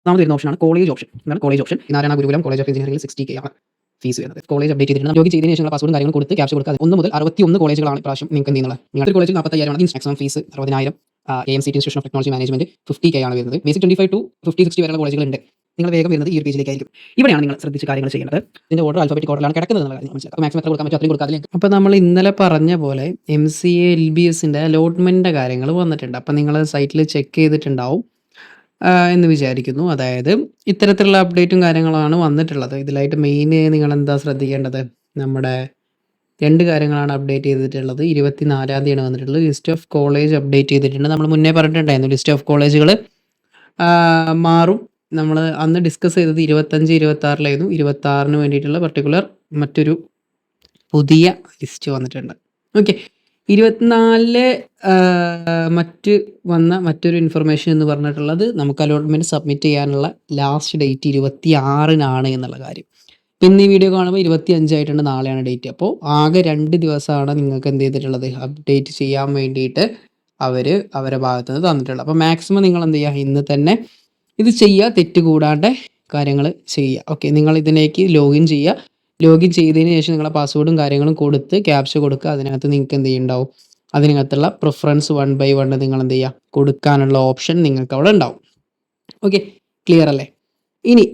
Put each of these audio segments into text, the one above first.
നാമത് വരുന്ന ഓപ്ഷനാണ് college option. എന്താണ് college option? Narayana Gurukulam college of എഞ്ചിനീയറിംഗിൽ 60K ആണ് ഫീസ് വരുന്നത്. കോളേജ് അപ്ഡേറ്റ് ചെയ്തിട്ടുണ്ട്. ലോഗിൻ ചെയ്തതിന് ശേഷം പാസ്വേഡും കാര്യങ്ങളും കൊടുത്ത് ക്യാപ്ച കൊടുക്കുക. 1 മുതൽ 61 കോളേജുകളാണ് ഇപ്രാവശ്യം നിങ്ങൾക്ക് എന്ത് ചെയ്യുന്നത്. നിങ്ങളുടെ കോളേജിൽ 45,000 ആണ് maximum fees 60,000. AMCT institution of technology management 50K ആണ് വരുന്നത്. ബേസിക് 25 ടു 50, 60 വരെയുള്ള കോളേജുകളുണ്ട്. നിങ്ങൾ വേഗം വരുന്നത് ഈ ഒരു പേജിലേക്കായിരിക്കും. ഇവിടെയാണ് നിങ്ങൾ ശ്രദ്ധിച്ച് കാര്യങ്ങൾ ചെയ്യേണ്ടത്. ഇതിന്റെ ഓർഡർ ആൽഫബറ്റിക് ഓർഡറിലാണ് കിടക്കുന്നത് എന്നുള്ള കാര്യം മനസ്സിലാക്കുക. മാക്സിമം എത്ര കൊടുക്കാൻ പറ്റും അത്രയും കൊടുക്കുക. അപ്പോൾ നമ്മൾ ഇന്നലെ പറഞ്ഞ പോലെ MCA LBSന്റെ അലോട്ട്മെന്റിന്റെ കാര്യങ്ങൾ വന്നിട്ടുണ്ട്. അപ്പോൾ നിങ്ങൾ സൈറ്റിൽ ചെക്ക് ചെയ്തിട്ടുണ്ടാവും എന്ന് വിചാരിക്കുന്നു. അതായത് ഇത്തരത്തിലുള്ള അപ്ഡേറ്റും കാര്യങ്ങളാണ് വന്നിട്ടുള്ളത്. ഇതിലായിട്ട് മെയിൻ നിങ്ങൾ എന്താ ശ്രദ്ധിക്കേണ്ടത്, നമ്മുടെ 2 കാര്യങ്ങളാണ് അപ്ഡേറ്റ് ചെയ്തിട്ടുള്ളത്. 24-ാം തീയതിയാണ് വന്നിട്ടുള്ളത്. ലിസ്റ്റ് ഓഫ് കോളേജ് അപ്ഡേറ്റ് ചെയ്തിട്ടുണ്ട്. നമ്മൾ മുന്നേ പറഞ്ഞിട്ടുണ്ടായിരുന്നു ലിസ്റ്റ് ഓഫ് കോളേജുകൾ മാറും. നമ്മൾ അന്ന് ഡിസ്കസ് ചെയ്തത് 25, 26-ലായിരുന്നു. 26-ന് വേണ്ടിയിട്ടുള്ള പർട്ടിക്കുലർ മറ്റൊരു പുതിയ ലിസ്റ്റ് വന്നിട്ടുണ്ട്. ഓക്കെ, 24-ലെ മറ്റൊരു ഇൻഫർമേഷൻ എന്ന് പറഞ്ഞിട്ടുള്ളത് നമുക്ക് അലോട്ട്മെൻറ്റ് സബ്മിറ്റ് ചെയ്യാനുള്ള ലാസ്റ്റ് ഡേറ്റ് 26-നാണ് എന്നുള്ള കാര്യം. പിന്നെ ഈ വീഡിയോ കാണുമ്പോൾ 25 ആയിട്ടുണ്ട്, നാളെയാണ് ഡേറ്റ്. അപ്പോൾ ആകെ 2 ദിവസമാണ് നിങ്ങൾക്ക് എന്ത് ചെയ്തിട്ടുള്ളത്, അപ്ഡേറ്റ് ചെയ്യാൻ വേണ്ടിയിട്ട് അവരെ ഭാഗത്ത് നിന്ന് തന്നിട്ടുള്ളത്. അപ്പോൾ മാക്സിമം നിങ്ങൾ എന്ത് ചെയ്യുക, ഇന്ന് തന്നെ ഇത് ചെയ്യുക, തെറ്റ് കൂടാണ്ട് കാര്യങ്ങൾ ചെയ്യുക. ഓക്കെ, നിങ്ങൾ ഇതിലേക്ക് ലോഗിൻ ചെയ്യുക. ലോഗിൻ ചെയ്തതിന് ശേഷം നിങ്ങളെ പാസ്വേഡും കാര്യങ്ങളും കൊടുത്ത് ക്യാപ്ച കൊടുക്കുക. അതിനകത്ത് നിങ്ങൾക്ക് എന്ത് ചെയ്യുന്നുണ്ടാവും, അതിനകത്തുള്ള പ്രിഫറൻസ് 1 by 1 നിങ്ങൾ എന്ത് ചെയ്യുക, കൊടുക്കാനുള്ള ഓപ്ഷൻ നിങ്ങൾക്ക് അവിടെ ഉണ്ടാവും. ഓക്കെ, ക്ലിയർ അല്ലേ? ഇനി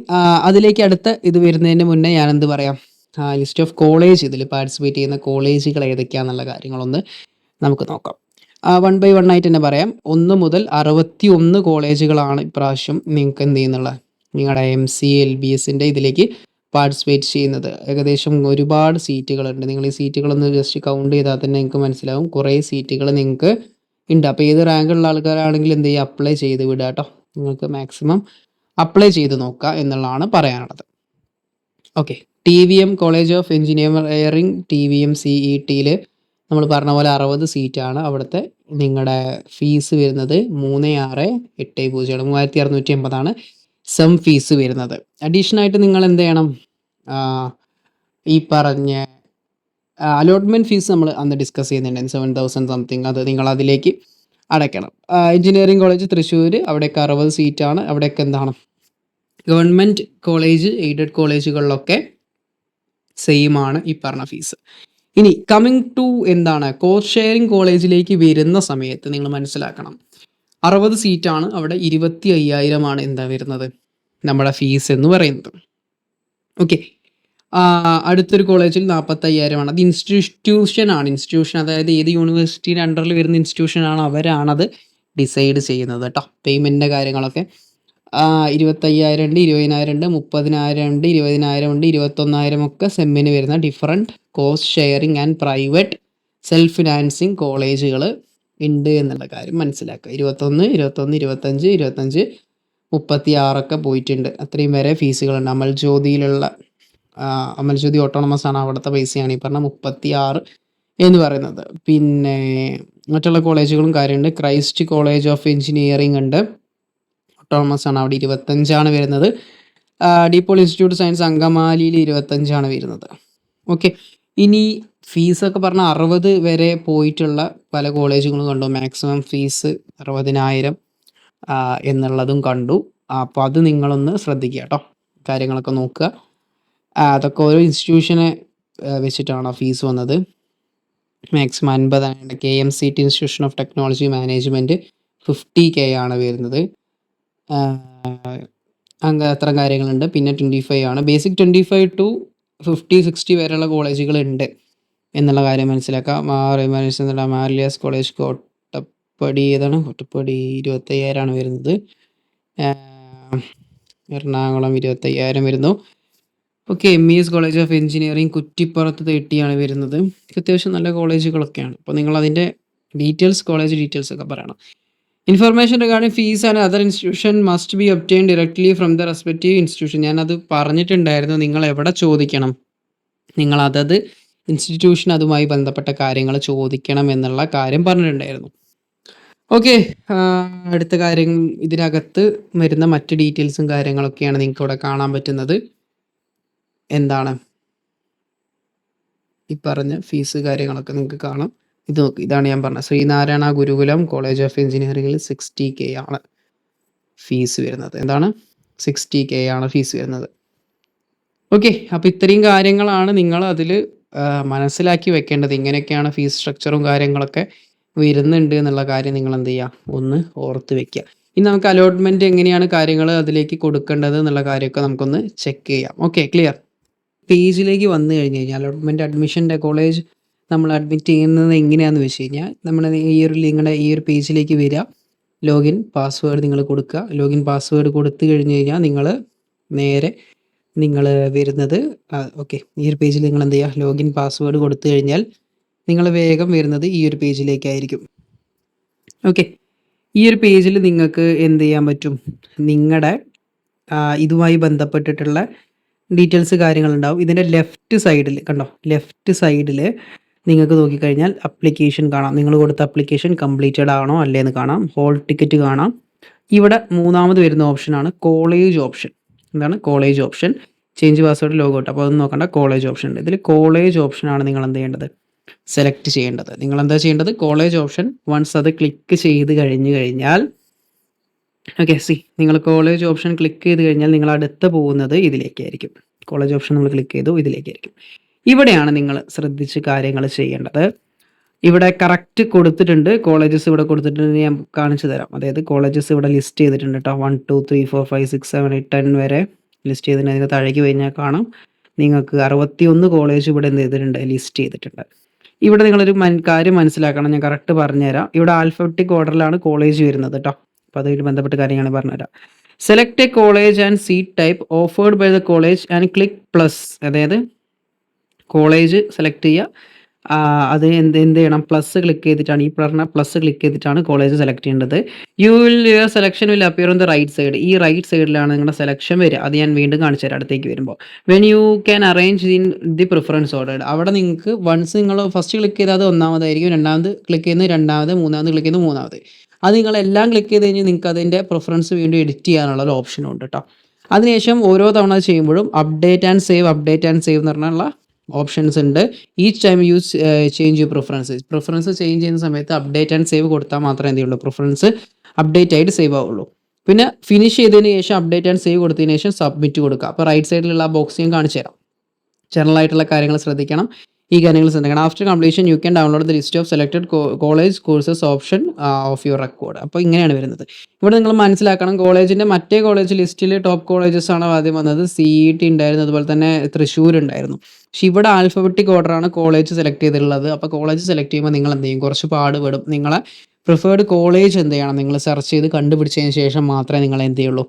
അതിലേക്ക് അടുത്ത ഇത് വരുന്നതിന് മുന്നേ ഞാൻ എന്ത് പറയാം, ലിസ്റ്റ് ഓഫ് കോളേജ്, ഇതിൽ പാർട്ടിസിപ്പേറ്റ് ചെയ്യുന്ന കോളേജുകൾ ഏതൊക്കെയാണെന്നുള്ള കാര്യങ്ങളൊന്ന് നമുക്ക് നോക്കാം. 1 by 1 ആയിട്ട് തന്നെ പറയാം. 1 മുതൽ 61 കോളേജുകളാണ് ഇപ്രാവശ്യം നിങ്ങൾക്ക് എന്ത് ചെയ്യുന്നുള്ളത്, നിങ്ങളുടെ MCA LBSന്റെ ഇതിലേക്ക് പാർട്ടിസിപ്പേറ്റ് ചെയ്യുന്നത്. ഏകദേശം ഒരുപാട് സീറ്റുകളുണ്ട്. നിങ്ങൾ ഈ സീറ്റുകളൊന്ന് ജസ്റ്റ് കൗണ്ട് ചെയ്താൽ തന്നെ നിങ്ങൾക്ക് മനസ്സിലാവും, കുറേ സീറ്റുകൾ നിങ്ങൾക്ക് ഉണ്ട്. അപ്പോൾ ഏത് റാങ്കുള്ള ആൾക്കാരാണെങ്കിൽ എന്ത് ചെയ്യുക, അപ്ലൈ ചെയ്ത് വിടുക കേട്ടോ. നിങ്ങൾക്ക് മാക്സിമം അപ്ലൈ ചെയ്ത് നോക്കുക എന്നുള്ളതാണ് പറയാനുള്ളത്. Okay, TVM college of engineering TVM CETയിൽ നമ്മൾ പറഞ്ഞ പോലെ 60 സീറ്റാണ്. അവിടുത്തെ നിങ്ങളുടെ ഫീസ് വരുന്നത് 3680 3680 സം ഫീസ് വരുന്നത്. അഡീഷണൽ ആയിട്ട് നിങ്ങൾ എന്ത് ചെയ്യണം, ഈ പറഞ്ഞ അലോട്ട്മെൻറ്റ് ഫീസ് നമ്മൾ അന്ന് ഡിസ്കസ് ചെയ്യുന്നുണ്ട്, 7,000 സംതിങ്, അത് നിങ്ങൾ അതിലേക്ക് അടയ്ക്കണം. എഞ്ചിനീയറിംഗ് കോളേജ് തൃശ്ശൂർ, അവിടെയൊക്കെ 60 സീറ്റാണ്. അവിടെയൊക്കെ എന്താണ്, ഗവൺമെൻറ് കോളേജ്, എയ്ഡഡ് കോളേജുകളിലൊക്കെ സെയിം ആണ് ഈ പറഞ്ഞ ഫീസ്. ഇനി കമ്മിങ് ടു എന്താണ്, കോസ്റ്റ് ഷെയറിംഗ് കോളേജിലേക്ക് വരുന്ന സമയത്ത് നിങ്ങൾ മനസ്സിലാക്കണം, 60 സീറ്റാണ്. അവിടെ 25,000 എന്താ വരുന്നത്, നമ്മുടെ ഫീസ് എന്ന് പറയുന്നത്. ഓക്കെ, അടുത്തൊരു കോളേജിൽ 45,000 അത് ഇൻസ്റ്റിറ്റ്യൂഷൻ, അതായത് ഏത് യൂണിവേഴ്സിറ്റിയുടെ അണ്ടറിൽ വരുന്ന ഇൻസ്റ്റിറ്റ്യൂഷനാണ് അവരാണത് ഡിസൈഡ് ചെയ്യുന്നത് കേട്ടോ. പേയ്മെൻറ്റിൻ്റെ കാര്യങ്ങളൊക്കെ 25,000 ഉണ്ട്, 20,000 ഉണ്ട്, 30,000 ഉണ്ട്, 20,000 ഉണ്ട്, 21,000 ഒക്കെ സെമ്മിന് വരുന്ന different cost sharing and private self financing കോളേജുകൾ ഉണ്ട് എന്നുള്ള കാര്യം മനസ്സിലാക്കുക. 21, 25, 36 ഒക്കെ പോയിട്ടുണ്ട്. അത്രയും വരെ ഫീസുകളുണ്ട്. അമൽജ്യോതി ഓട്ടോണമസ് ആണ്, അവിടുത്തെ പൈസയാണ് ഈ പറഞ്ഞ 36 എന്ന് പറയുന്നത്. പിന്നെ മറ്റുള്ള കോളേജുകളും കാര്യമുണ്ട്. ക്രൈസ്റ്റ് കോളേജ് ഓഫ് എഞ്ചിനീയറിംഗ് ഉണ്ട്, ഓട്ടോണമസ് ആണ്, അവിടെ 25 വരുന്നത്. ഡീപോൾ ഇൻസ്റ്റിറ്റ്യൂട്ട് സയൻസ് അങ്കമാലിയിൽ 25 വരുന്നത്. ഓക്കെ, ഇനി ഫീസൊക്കെ പറഞ്ഞാൽ 60 വരെ പോയിട്ടുള്ള പല കോളേജുകളും കണ്ടു. മാക്സിമം ഫീസ് 60,000 എന്നുള്ളതും കണ്ടു. അപ്പോൾ അത് നിങ്ങളൊന്ന് ശ്രദ്ധിക്കുക കേട്ടോ, കാര്യങ്ങളൊക്കെ നോക്കുക. അതൊക്കെ ഓരോ ഇൻസ്റ്റിറ്റ്യൂഷനെ വെച്ചിട്ടാണ് ഫീസ് വന്നത്. Maximum 50,000. KMCT institution of technology management 50K ആണ് വരുന്നത്. അങ്ങനെ അത്ര കാര്യങ്ങളുണ്ട്. പിന്നെ 25 ആണ്. ബേസിക് 25 ടു 50, 60 വരെയുള്ള കോളേജുകളുണ്ട് എന്നുള്ള കാര്യം മനസ്സിലാക്കാം. മാർലിയാസ് കോളേജ് കോട്ടപ്പടി, ഏതാണ് കോട്ടപ്പടി, 25,000 വരുന്നത്. എറണാകുളം 25,000 വരുന്നു. Okay, MES college of engineering കുറ്റിപ്പുറത്ത് 30 വരുന്നത്. അത്യാവശ്യം നല്ല കോളേജുകളൊക്കെയാണ്. അപ്പോൾ നിങ്ങൾ അതിൻ്റെ കോളേജ് ഡീറ്റെയിൽസ് ഒക്കെ പറയണം. Information regarding fees and other institution must be obtain directly from the respective institution. ഞാനത് പറഞ്ഞിട്ടുണ്ടായിരുന്നു, നിങ്ങൾ എവിടെ ചോദിക്കണം, നിങ്ങൾ അതത് ഇൻസ്റ്റിറ്റ്യൂഷൻ അതുമായി ബന്ധപ്പെട്ട കാര്യങ്ങൾ ചോദിക്കണം എന്നുള്ള കാര്യം പറഞ്ഞിട്ടുണ്ടായിരുന്നു. ഓക്കെ, അടുത്ത കാര്യം, ഇതിനകത്ത് വരുന്ന മറ്റ് ഡീറ്റെയിൽസും കാര്യങ്ങളൊക്കെയാണ് നിങ്ങൾക്ക് ഇവിടെ കാണാൻ പറ്റുന്നത്. എന്താണ് ഈ പറഞ്ഞ ഫീസ് കാര്യങ്ങളൊക്കെ നിങ്ങൾക്ക് കാണാം. ഇത് നോക്ക്, ഇതാണ് ഞാൻ പറഞ്ഞത്, ശ്രീനാരായണ ഗുരുകുലം കോളേജ് ഓഫ് എഞ്ചിനീയറിംഗിൽ 60K ആണ് ഫീസ് വരുന്നത്. എന്താണ് 60K ആണ് ഫീസ് വരുന്നത്. ഓക്കെ. അപ്പോൾ ഇത്രയും കാര്യങ്ങളാണ് നിങ്ങൾ അതിൽ മനസ്സിലാക്കി വെക്കേണ്ടത്. ഇങ്ങനെയൊക്കെയാണ് ഫീസ് സ്ട്രക്ചറും കാര്യങ്ങളൊക്കെ വരുന്നുണ്ട് എന്നുള്ള കാര്യം നിങ്ങൾ എന്ത് ചെയ്യുക, ഒന്ന് ഓർത്ത് വെക്കുക. ഇനി നമുക്ക് അലോട്ട്മെൻറ്റ് എങ്ങനെയാണ് കാര്യങ്ങൾ അതിലേക്ക് കൊടുക്കേണ്ടത് എന്നുള്ള കാര്യമൊക്കെ നമുക്കൊന്ന് ചെക്ക് ചെയ്യാം. Okay, clear. പേജിലേക്ക് വന്നു കഴിഞ്ഞ് കഴിഞ്ഞാൽ അലോട്ട്മെൻറ്റ് അഡ്മിഷൻ്റെ കോളേജ് നമ്മൾ അഡ്മിറ്റ് ചെയ്യുന്നത് എങ്ങനെയാണെന്ന് വെച്ച് കഴിഞ്ഞാൽ നമ്മൾ നിങ്ങളുടെ ഈ ഒരു പേജിലേക്ക് വരിക, ലോഗിൻ പാസ്വേഡ് നിങ്ങൾ കൊടുക്കുക. ലോഗിൻ പാസ്വേഡ് കൊടുത്തു കഴിഞ്ഞ് കഴിഞ്ഞാൽ നേരെ നിങ്ങൾ വരുന്നത് ഓക്കെ, ഈ ഒരു പേജിൽ നിങ്ങൾ എന്ത് ചെയ്യുക, ലോഗിൻ പാസ്വേഡ് കൊടുത്തു കഴിഞ്ഞാൽ നിങ്ങൾ വേഗം വരുന്നത് ഈ ഒരു പേജിലേക്കായിരിക്കും. ഓക്കെ, ഈ ഒരു പേജിൽ നിങ്ങൾക്ക് എന്ത് ചെയ്യാൻ പറ്റും, നിങ്ങളുടെ ഇതുമായി ബന്ധപ്പെട്ടിട്ടുള്ള ഡീറ്റെയിൽസ് കാര്യങ്ങളുണ്ടാവും. ഇതിൻ്റെ ലെഫ്റ്റ് സൈഡിൽ കണ്ടോ, ലെഫ്റ്റ് സൈഡിൽ നിങ്ങൾക്ക് നോക്കിക്കഴിഞ്ഞാൽ അപ്ലിക്കേഷൻ കാണാം. നിങ്ങൾ കൊടുത്ത അപ്ലിക്കേഷൻ കംപ്ലീറ്റഡ് ആണോ അല്ലേ എന്ന് കാണാം. ഹോൾ ടിക്കറ്റ് കാണാം. ഇവിടെ മൂന്നാമത് വരുന്ന ഓപ്ഷനാണ് കോളേജ് ഓപ്ഷൻ. എന്താണ് college option? Change password logout. അപ്പോൾ അതൊന്നും നോക്കണ്ട, കോളേജ് ഓപ്ഷൻ ഉണ്ട്. ഇതിൽ കോളേജ് ഓപ്ഷനാണ് നിങ്ങൾ എന്ത് ചെയ്യേണ്ടത്, സെലക്ട് ചെയ്യേണ്ടത്. നിങ്ങൾ എന്താ ചെയ്യേണ്ടത്, കോളേജ് ഓപ്ഷൻ വൺസ് അത് ക്ലിക്ക് ചെയ്ത് കഴിഞ്ഞാൽ ഓക്കെ, നിങ്ങൾ കോളേജ് ഓപ്ഷൻ ക്ലിക്ക് ചെയ്ത് കഴിഞ്ഞാൽ നിങ്ങൾ അടുത്ത് പോകുന്നത് ഇതിലേക്കായിരിക്കും. കോളേജ് ഓപ്ഷൻ നമ്മൾ ക്ലിക്ക് ചെയ്തു, ഇതിലേക്കായിരിക്കും. ഇവിടെയാണ് നിങ്ങൾ ശ്രദ്ധിച്ച് കാര്യങ്ങൾ ചെയ്യേണ്ടത്. ഇവിടെ കറക്റ്റ് കൊടുത്തിട്ടുണ്ട്, കോളേജസ് ഇവിടെ കൊടുത്തിട്ടുണ്ട്. ഞാൻ കാണിച്ചു തരാം. അതായത് കോളേജസ് ഇവിടെ ലിസ്റ്റ് ചെയ്തിട്ടുണ്ട് കേട്ടോ. 1 2 3 4 5 6 7 8 10 വരെ ലിസ്റ്റ് ചെയ്തിട്ടുണ്ട്. അതിന് താഴേക്ക് കഴിഞ്ഞാൽ കാണാം നിങ്ങൾക്ക് 61 കോളേജ് ഇവിടെ എന്ത് ചെയ്തിട്ടുണ്ട്, ലിസ്റ്റ് ചെയ്തിട്ടുണ്ട്. ഇവിടെ നിങ്ങളൊരു കാര്യം മനസ്സിലാക്കണം, ഞാൻ കറക്റ്റ് പറഞ്ഞുതരാം. ഇവിടെ ആൽഫബറ്റിക് ഓർഡറിലാണ് കോളേജ് വരുന്നത് കേട്ടോ. അപ്പോൾ അതുമായിട്ട് ബന്ധപ്പെട്ട കാര്യങ്ങൾ പറഞ്ഞുതരാം. Select a college and seat type offered by the college and click plus. അതായത് കോളേജ് സെലക്ട് ചെയ്യുക, അത് എന്ത് ചെയ്യണം, പ്ലസ് ക്ലിക്ക് ചെയ്തിട്ടാണ്, ഈ പറഞ്ഞ പ്ലസ് ക്ലിക്ക് ചെയ്തിട്ടാണ് കോളേജ് സെലക്ട് ചെയ്യേണ്ടത്. Your selection will appear on the right side. ഈ റൈറ്റ് സൈഡിലാണ് നിങ്ങളുടെ സെലക്ഷൻ വരിക. അത് ഞാൻ വീണ്ടും കാണിച്ചു തരാം അടുത്തേക്ക് വരുമ്പോൾ. When you can arrange in the preference order. അവിടെ നിങ്ങൾക്ക് വൺസ് നിങ്ങൾ ഫസ്റ്റ് ക്ലിക്ക് ചെയ്താൽ അത് ഒന്നാമതായിരിക്കും, രണ്ടാമത് ക്ലിക്ക് ചെയ്യുന്നത് രണ്ടാമത്, മൂന്നാമത് ക്ലിക്ക് ചെയ്യുന്നത് മൂന്നാമത്. അത് നിങ്ങളെല്ലാം ക്ലിക്ക് ചെയ്ത് കഴിഞ്ഞാൽ നിങ്ങൾക്ക് അതിൻ്റെ പ്രിഫറൻസ് വീണ്ടും എഡിറ്റ് ചെയ്യാനുള്ള ഒരു ഓപ്ഷനും ഉണ്ട് കേട്ടോ. അതിനുശേഷം ഓരോ തവണ ചെയ്യുമ്പോഴും അപ്ഡേറ്റ് ആൻഡ് സേവ് എന്ന് പറഞ്ഞുള്ള ഓപ്ഷൻസ് ഉണ്ട്. Each time use change your preference change ചെയ്യുന്ന സമയത്ത് അപ്ഡേറ്റ് ആൻഡ് സേവ് കൊടുത്താൽ മാത്രമേ എന്ത് ചെയ്യുള്ളൂ, പ്രിഫറൻസ് അപ്ഡേറ്റ് ആയിട്ട് സേവ് ആവുള്ളൂ. പിന്നെ ഫിനിഷ് ചെയ്തതിന് ശേഷം അപ്ഡേറ്റ് ആൻഡ് സേവ് കൊടുത്തതിന് ശേഷം സബ്മിറ്റ് കൊടുക്കുക. അപ്പോൾ റൈറ്റ് സൈഡിലുള്ള ബോക്സ് ഞാൻ കാണിച്ചു തരാം. ജനറൽ ആയിട്ടുള്ള കാര്യങ്ങൾ ശ്രദ്ധിക്കണം, ഈ കാര്യങ്ങൾ ശ്രദ്ധിക്കണം. After completion you can download the list of selected college courses option of your record. അപ്പോൾ ഇങ്ങനെയാണ് വരുന്നത്. ഇവിടെ നിങ്ങൾ മനസ്സിലാക്കണം, കോളേജിൻ്റെ മറ്റേ കോളേജ് ലിസ്റ്റിൽ ടോപ്പ് കോളേജസ് ആണ് ആദ്യം വന്നത്. CET ഉണ്ടായിരുന്നു, അതുപോലെ തന്നെ തൃശ്ശൂർ ഉണ്ടായിരുന്നു. പക്ഷെ ഇവിടെ ആൽഫബറ്റിക് ഓർഡറാണ് കോളേജ് സെലക്ട് ചെയ്തിട്ടുള്ളത്. അപ്പോൾ കോളേജ് സെലക്ട് ചെയ്യുമ്പോൾ നിങ്ങൾ എന്ത് ചെയ്യും, കുറച്ച് പാടുപെടും. നിങ്ങളെ പ്രിഫേർഡ് കോളേജ് എന്ത് ചെയ്യണം, നിങ്ങൾ സെർച്ച് ചെയ്ത് കണ്ടുപിടിച്ചതിന് ശേഷം മാത്രമേ നിങ്ങൾ എന്ത് ചെയ്യുള്ളൂ,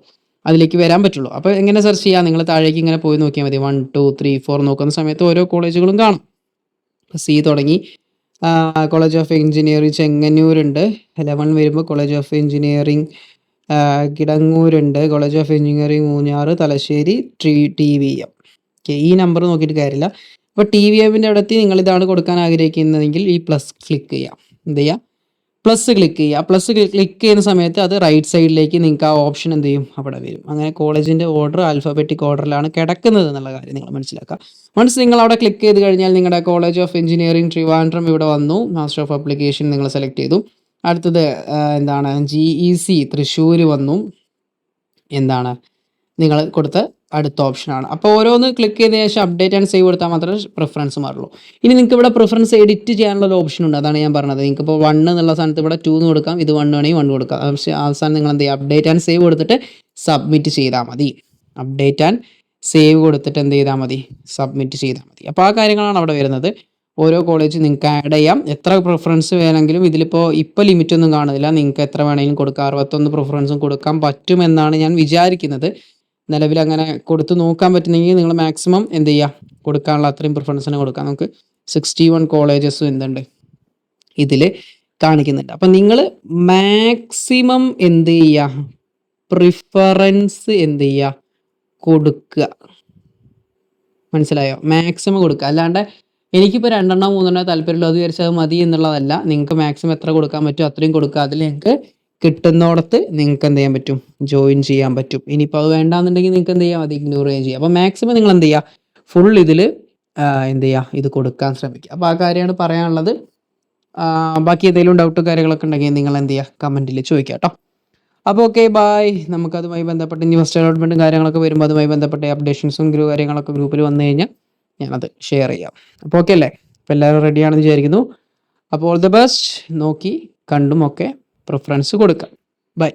അതിലേക്ക് വരാൻ പറ്റുള്ളൂ. അപ്പോൾ എങ്ങനെ സെർച്ച് ചെയ്യാം, നിങ്ങൾ താഴേക്ക് ഇങ്ങനെ പോയി നോക്കിയാൽ മതി. 1 2 3 4 നോക്കുന്ന സമയത്ത് ഓരോ കോളേജുകളും കാണും. C തുടങ്ങി കോളേജ് ഓഫ് എഞ്ചിനീയറിംഗ് ചെങ്ങന്നൂരുണ്ട്. 11 വരുമ്പോൾ കോളേജ് ഓഫ് എഞ്ചിനീയറിംഗ് കിടങ്ങൂരുണ്ട്. കോളേജ് ഓഫ് എഞ്ചിനീയറിംഗ് മൂഞ്ഞാറ്, തലശ്ശേരി, TVM. ഓക്കെ, ഈ നമ്പർ നോക്കിയിട്ട് കാര്യമില്ല. അപ്പോൾ TVMൻ്റെ അടുത്ത് നിങ്ങൾ ഇതാണ് കൊടുക്കാൻ ആഗ്രഹിക്കുന്നതെങ്കിൽ ഈ പ്ലസ് ക്ലിക്ക് ചെയ്യാം. എന്ത് ചെയ്യുക, പ്ലസ് ക്ലിക്ക് ചെയ്യുക. പ്ലസ് ക്ലിക്ക് ചെയ്യുന്ന സമയത്ത് അത് റൈറ്റ് സൈഡിലേക്ക് നിങ്ങൾക്ക് ആ ഓപ്ഷൻ എന്ത് ചെയ്യും, അവിടെ വരും. അങ്ങനെ കോളേജിൻ്റെ ഓർഡർ ആൽഫബറ്റിക് ഓർഡറിലാണ് കിടക്കുന്നത് എന്നുള്ള കാര്യം നിങ്ങൾ മനസ്സിലാക്കുക. വൺസ് നിങ്ങൾ അവിടെ ക്ലിക്ക് ചെയ്ത് കഴിഞ്ഞാൽ നിങ്ങളുടെ കോളേജ് ഓഫ് എഞ്ചിനീയറിംഗ് ട്രിവാൻഡ്രം ഇവിടെ വന്നു. മാസ്റ്റർ ഓഫ് അപ്ലിക്കേഷൻ നിങ്ങൾ സെലക്ട് ചെയ്തു. അടുത്തത് എന്താണ്, GEC തൃശ്ശൂർ വന്നു. എന്താണ് നിങ്ങൾ കൊടുത്ത അടുത്ത ഓപ്ഷനാണ്. അപ്പോൾ ഓരോന്ന് ക്ലിക്ക് ചെയ്തതിന് ശേഷം അപ്ഡേറ്റ് ആൻഡ് സേവ് കൊടുത്താൽ മാത്രമേ പ്രിഫറൻസ് മാറുള്ളൂ. ഇനി നിങ്ങൾക്ക് ഇവിടെ പ്രിഫറൻസ് എഡിറ്റ് ചെയ്യാനുള്ള ഒരു ഓപ്ഷൻ ഉണ്ട്. അതാണ് ഞാൻ പറഞ്ഞത്. നിങ്ങൾക്ക് ഇപ്പോൾ 1 എന്നുള്ള സ്ഥാനത്ത് ഇവിടെ 2 എന്ന് കൊടുക്കാം, ഇത് 1 വേണമെങ്കിൽ 1 കൊടുക്കാം. പക്ഷേ അവസാനം നിങ്ങൾ എന്ത് ചെയ്യുക, അപ്ഡേറ്റ് ആൻഡ് സേവ് കൊടുത്തിട്ട് സബ്മിറ്റ് ചെയ്താൽ മതി. അപ്ഡേറ്റ് ആൻഡ് സേവ് കൊടുത്തിട്ട് എന്ത് ചെയ്താൽ മതി, സബ്മിറ്റ് ചെയ്താൽ മതി. അപ്പോൾ ആ കാര്യങ്ങളാണ് അവിടെ വരുന്നത്. ഓരോ കോളേജ് നിങ്ങൾക്ക് ആഡ് ചെയ്യാം, എത്ര പ്രിഫറൻസ് വേണമെങ്കിലും. ഇപ്പോൾ ലിമിറ്റ് ഒന്നും കാണുന്നില്ല, നിങ്ങൾക്ക് എത്ര വേണമെങ്കിലും കൊടുക്കാം. 61 പ്രിഫറൻസും കൊടുക്കാൻ പറ്റുമെന്നാണ് ഞാൻ വിചാരിക്കുന്നത്. നിലവിൽ അങ്ങനെ കൊടുത്ത് നോക്കാൻ പറ്റുന്നെങ്കിൽ നിങ്ങൾ മാക്സിമം എന്ത് ചെയ്യുക, കൊടുക്കാനുള്ള അത്രയും പ്രിഫറൻസിന് കൊടുക്കാം. നമുക്ക് 61 കോളേജസും എന്തുണ്ട് ഇതിൽ കാണിക്കുന്നുണ്ട്. അപ്പം നിങ്ങൾ മാക്സിമം എന്ത് ചെയ്യുക, പ്രിഫറൻസ് എന്ത് ചെയ്യുക, കൊടുക്കുക. മനസ്സിലായോ? മാക്സിമം കൊടുക്കുക. അല്ലാണ്ട് എനിക്കിപ്പോൾ 2 3 താല്പര്യമുള്ളൂ, അത് വിചാരിച്ചാൽ മതി എന്നുള്ളതല്ല. നിങ്ങൾക്ക് മാക്സിമം എത്ര കൊടുക്കാൻ പറ്റും അത്രയും കൊടുക്കുക. അതിൽ നിങ്ങൾക്ക് കിട്ടുന്നിടത്ത് നിങ്ങൾക്ക് എന്ത് ചെയ്യാൻ പറ്റും, ജോയിൻ ചെയ്യാൻ പറ്റും. ഇനിയിപ്പോൾ അത് വേണ്ടാന്നുണ്ടെങ്കിൽ നിങ്ങൾക്ക് എന്ത് ചെയ്യാം, അത് ഇഗ്നോർ ചെയ്യാം. അപ്പോൾ മാക്സിമം നിങ്ങൾ എന്ത് ചെയ്യുക, ഫുൾ ഇതിൽ എന്ത് ചെയ്യുക, ഇത് കൊടുക്കാൻ ശ്രമിക്കുക. അപ്പോൾ ആ കാര്യമാണ് പറയാനുള്ളത്. ബാക്കി എന്തെങ്കിലും ഡൗട്ട് കാര്യങ്ങളൊക്കെ ഉണ്ടെങ്കിൽ നിങ്ങൾ എന്ത് ചെയ്യുക, കമൻറ്റിൽ ചോദിക്കുക കേട്ടോ. അപ്പോൾ ഓക്കെ ബായ്. നമുക്കതുമായി ബന്ധപ്പെട്ട് ഇനി ഫസ്റ്റ് അലോട്ട്മെൻറ്റും കാര്യങ്ങളൊക്കെ വരുമ്പോൾ അതുമായി ബന്ധപ്പെട്ട അപ്ഡേഷൻസും കാര്യങ്ങളൊക്കെ ഗ്രൂപ്പിൽ വന്നു കഴിഞ്ഞാൽ ഞാനത് ഷെയർ ചെയ്യാം. അപ്പോൾ ഓക്കെ അല്ലേ? അപ്പോൾ എല്ലാവരും റെഡിയാണെന്ന് വിചാരിക്കുന്നു. അപ്പോൾ ഓൾ ദി ബെസ്റ്റ്. നോക്കി കണ്ടും ഒക്കെ പ്രിഫറൻസ് കൊടുക്കാം. ബൈ.